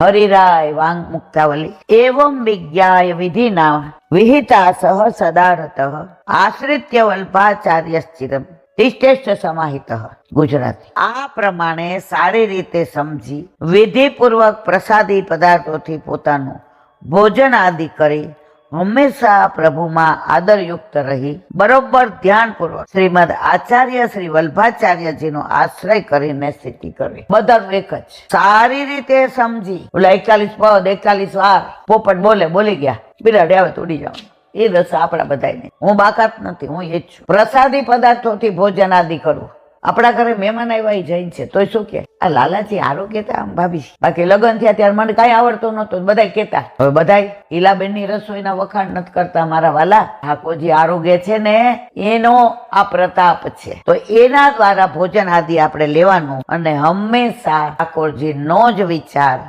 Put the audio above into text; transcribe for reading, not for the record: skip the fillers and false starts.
Harirai Wang મુક્તાવલી એવં વિજ્ઞાય વિધિના વિહિતા સહ સદારત આશ્રિત્ય વલ્ભાચાર્ય ચિરમ તિષ્ઠેષ્ઠ સમાહિત ગુજરાતી. આ પ્રમાણે સારી રીતે સમજી વિધિપૂર્વક પ્રસાદી પદાર્થોથી પોતાનું ભોજન આદિ કરી હંમેશા પ્રભુમાં આદરયુક્ત રહી બરોબર ધ્યાનપૂર્વક શ્રીમદ આચાર્ય શ્રી વલ્ભાચાર્યજીનો આશ્રય કરીને સ્થિતિ કરવી. બધાનું એક જ સારી રીતે સમજી. ઓલા 41 પદ 41 વાર પોપટ બોલી ગયા બિરાડે આવે તો ઉડી જાવ. એ રસ આપણા બધાને. હું બાકાત નથી, હું એ જ છું. પ્રસાદી પદાર્થોથી ભોજન આદિ કરવું. આપણા ઘરે મહેમાન આવ્યા જૈન છે તોય શું કે આ લાલાજી આરો કેતા આમ ભાભી. બાકી લગ્ન થયા ત્યારે મને કઈ આવડતું નતું, બધા કેતા. હવે બધા ઈલાબેન ની રસોઈના વખાણ નથી કરતા મારા વાલા. ઠાકોરજી આરોગ્ય છે ને એનો આ પ્રતાપ છે. તો એના દ્વારા ભોજન આદિ આપણે લેવાનું અને હંમેશા ઠાકોરજી નો જ વિચાર